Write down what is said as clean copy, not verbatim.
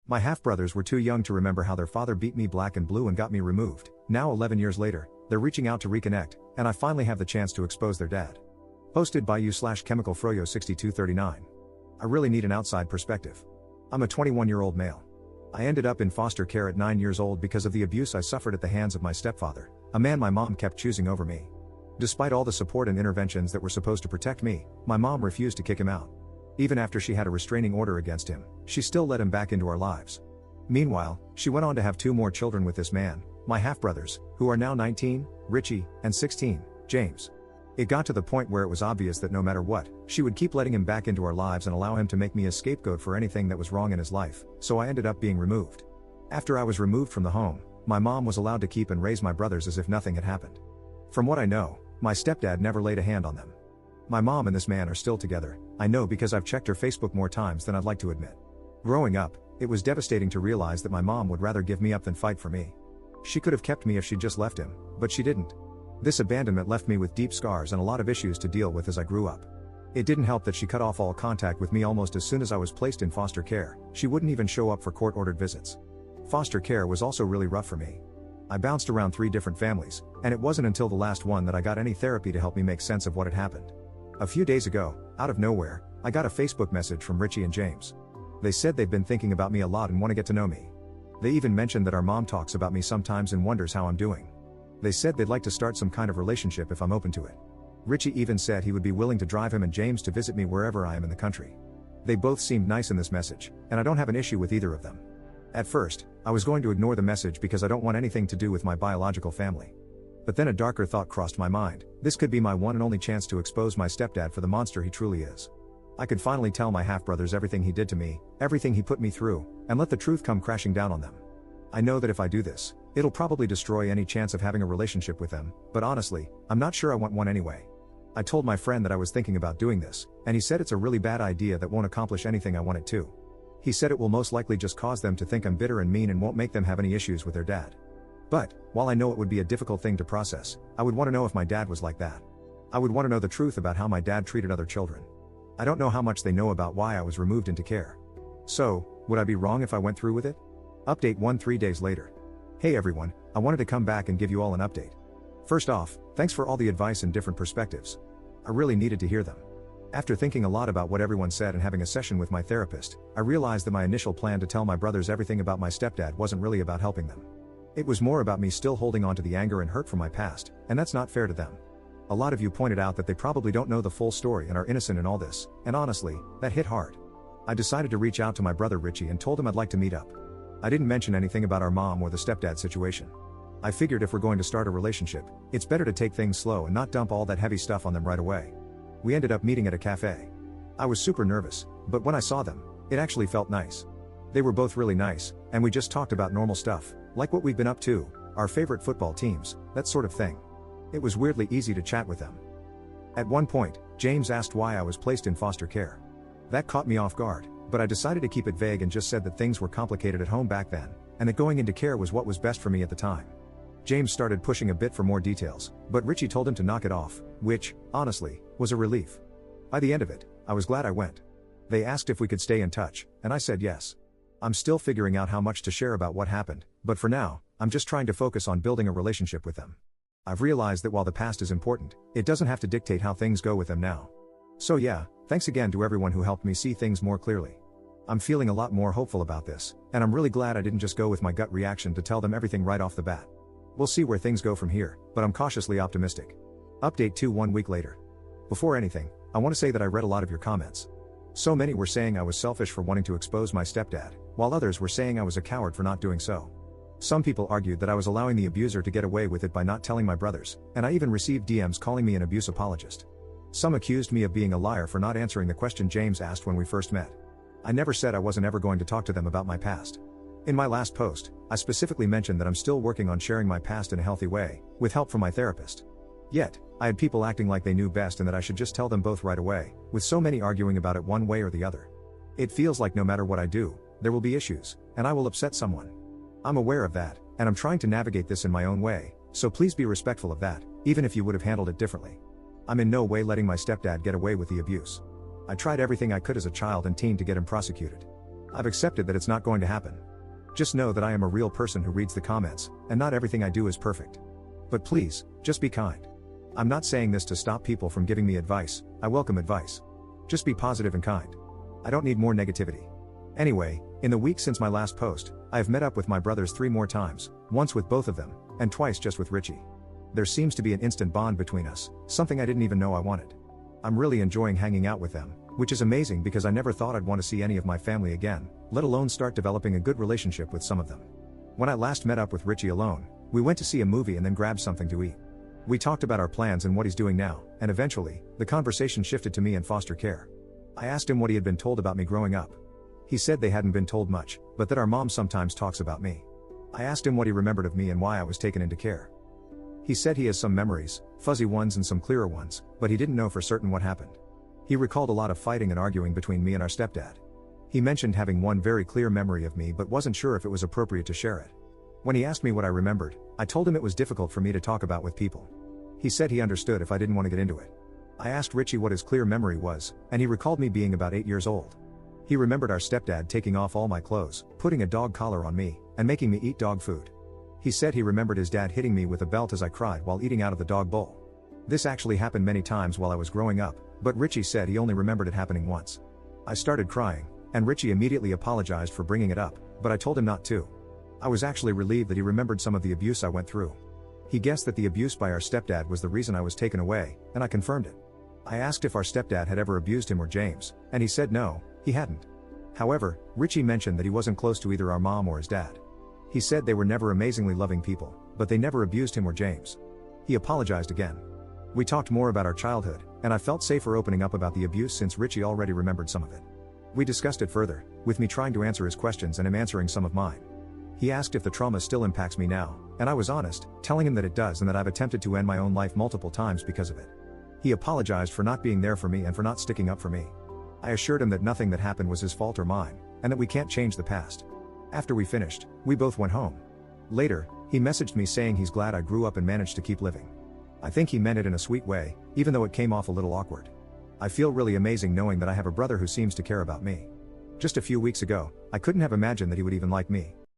My half-brothers were too young to remember how their father beat me black and blue and got me removed. Now 11 years later, they're reaching out to reconnect, and I finally have the chance to expose their dad. Posted by you/chemicalfroyo6239. I really need an outside perspective. I'm a 21-year-old male. I ended up in foster care at 9 years old because of the abuse I suffered at the hands of my stepfather, a man my mom kept choosing over me. Despite all the support and interventions that were supposed to protect me, my mom refused to kick him out. Even after she had a restraining order against him, she still let him back into our lives. Meanwhile, she went on to have 2 more children with this man, my half-brothers, who are now 19, Richie, and 16, James. It got to the point where it was obvious that no matter what, she would keep letting him back into our lives and allow him to make me a scapegoat for anything that was wrong in his life, so I ended up being removed. After I was removed from the home, my mom was allowed to keep and raise my brothers as if nothing had happened. From what I know, my stepdad never laid a hand on them. My mom and this man are still together, I know because I've checked her Facebook more times than I'd like to admit. Growing up, it was devastating to realize that my mom would rather give me up than fight for me. She could have kept me if she'd just left him, but she didn't. This abandonment left me with deep scars and a lot of issues to deal with as I grew up. It didn't help that she cut off all contact with me almost as soon as I was placed in foster care. She wouldn't even show up for court-ordered visits. Foster care was also really rough for me. I bounced around 3 different families, and it wasn't until the last one that I got any therapy to help me make sense of what had happened. A few days ago, out of nowhere, I got a Facebook message from Richie and James. They said they've been thinking about me a lot and want to get to know me. They even mentioned that our mom talks about me sometimes and wonders how I'm doing. They said they'd like to start some kind of relationship if I'm open to it. Richie even said he would be willing to drive him and James to visit me wherever I am in the country. They both seemed nice in this message, and I don't have an issue with either of them. At first, I was going to ignore the message because I don't want anything to do with my biological family. But then a darker thought crossed my mind. This could be my one and only chance to expose my stepdad for the monster he truly is. I could finally tell my half-brothers everything he did to me, everything he put me through, and let the truth come crashing down on them. I know that if I do this, it'll probably destroy any chance of having a relationship with them, but honestly, I'm not sure I want one anyway. I told my friend that I was thinking about doing this, and he said it's a really bad idea that won't accomplish anything I want it to. He said it will most likely just cause them to think I'm bitter and mean and won't make them have any issues with their dad. But, while I know it would be a difficult thing to process, I would want to know if my dad was like that. I would want to know the truth about how my dad treated other children. I don't know how much they know about why I was removed into care. So, would I be wrong if I went through with it? Update 3 days later. Hey everyone, I wanted to come back and give you all an update. First off, thanks for all the advice and different perspectives. I really needed to hear them. After thinking a lot about what everyone said and having a session with my therapist, I realized that my initial plan to tell my brothers everything about my stepdad wasn't really about helping them. It was more about me still holding on to the anger and hurt from my past, and that's not fair to them. A lot of you pointed out that they probably don't know the full story and are innocent in all this, and honestly, that hit hard. I decided to reach out to my brother Richie and told him I'd like to meet up. I didn't mention anything about our mom or the stepdad situation. I figured if we're going to start a relationship, it's better to take things slow and not dump all that heavy stuff on them right away. We ended up meeting at a cafe. I was super nervous, but when I saw them, it actually felt nice. They were both really nice, and we just talked about normal stuff, like what we've been up to, our favorite football teams, that sort of thing. It was weirdly easy to chat with them. At one point, James asked why I was placed in foster care. That caught me off guard, but I decided to keep it vague and just said that things were complicated at home back then, and that going into care was what was best for me at the time. James started pushing a bit for more details, but Richie told him to knock it off, which, honestly, was a relief. By the end of it, I was glad I went. They asked if we could stay in touch, and I said yes. I'm still figuring out how much to share about what happened, but for now, I'm just trying to focus on building a relationship with them. I've realized that while the past is important, it doesn't have to dictate how things go with them now. So yeah, thanks again to everyone who helped me see things more clearly. I'm feeling a lot more hopeful about this, and I'm really glad I didn't just go with my gut reaction to tell them everything right off the bat. We'll see where things go from here, but I'm cautiously optimistic. Update 1 week later. Before anything, I want to say that I read a lot of your comments. So many were saying I was selfish for wanting to expose my stepdad, while others were saying I was a coward for not doing so. Some people argued that I was allowing the abuser to get away with it by not telling my brothers, and I even received DMs calling me an abuse apologist. Some accused me of being a liar for not answering the question James asked when we first met. I never said I wasn't ever going to talk to them about my past. In my last post, I specifically mentioned that I'm still working on sharing my past in a healthy way, with help from my therapist. Yet, I had people acting like they knew best and that I should just tell them both right away, with so many arguing about it one way or the other. It feels like no matter what I do, there will be issues, and I will upset someone. I'm aware of that, and I'm trying to navigate this in my own way, so please be respectful of that, even if you would have handled it differently. I'm in no way letting my stepdad get away with the abuse. I tried everything I could as a child and teen to get him prosecuted. I've accepted that it's not going to happen. Just know that I am a real person who reads the comments, and not everything I do is perfect. But please, just be kind. I'm not saying this to stop people from giving me advice, I welcome advice. Just be positive and kind. I don't need more negativity. Anyway, in the week since my last post, I have met up with my brothers 3 more times, once with both of them, and twice just with Richie. There seems to be an instant bond between us, something I didn't even know I wanted. I'm really enjoying hanging out with them, which is amazing because I never thought I'd want to see any of my family again, let alone start developing a good relationship with some of them. When I last met up with Richie alone, we went to see a movie and then grabbed something to eat. We talked about our plans and what he's doing now, and eventually, the conversation shifted to me and foster care. I asked him what he had been told about me growing up. He said they hadn't been told much, but that our mom sometimes talks about me. I asked him what he remembered of me and why I was taken into care. He said he has some memories, fuzzy ones and some clearer ones, but he didn't know for certain what happened. He recalled a lot of fighting and arguing between me and our stepdad. He mentioned having one very clear memory of me but wasn't sure if it was appropriate to share it. When he asked me what I remembered, I told him it was difficult for me to talk about with people. He said he understood if I didn't want to get into it. I asked Richie what his clear memory was, and he recalled me being about 8 years old. He remembered our stepdad taking off all my clothes, putting a dog collar on me, and making me eat dog food. He said he remembered his dad hitting me with a belt as I cried while eating out of the dog bowl. This actually happened many times while I was growing up, but Richie said he only remembered it happening once. I started crying, and Richie immediately apologized for bringing it up, but I told him not to. I was actually relieved that he remembered some of the abuse I went through. He guessed that the abuse by our stepdad was the reason I was taken away, and I confirmed it. I asked if our stepdad had ever abused him or James, and he said no, he hadn't. However, Richie mentioned that he wasn't close to either our mom or his dad. He said they were never amazingly loving people, but they never abused him or James. He apologized again. We talked more about our childhood, and I felt safer opening up about the abuse since Richie already remembered some of it. We discussed it further, with me trying to answer his questions and him answering some of mine. He asked if the trauma still impacts me now, and I was honest, telling him that it does and that I've attempted to end my own life multiple times because of it. He apologized for not being there for me and for not sticking up for me. I assured him that nothing that happened was his fault or mine, and that we can't change the past. After we finished, we both went home. Later, he messaged me saying he's glad I grew up and managed to keep living. I think he meant it in a sweet way, even though it came off a little awkward. I feel really amazing knowing that I have a brother who seems to care about me. Just a few weeks ago, I couldn't have imagined that he would even like me.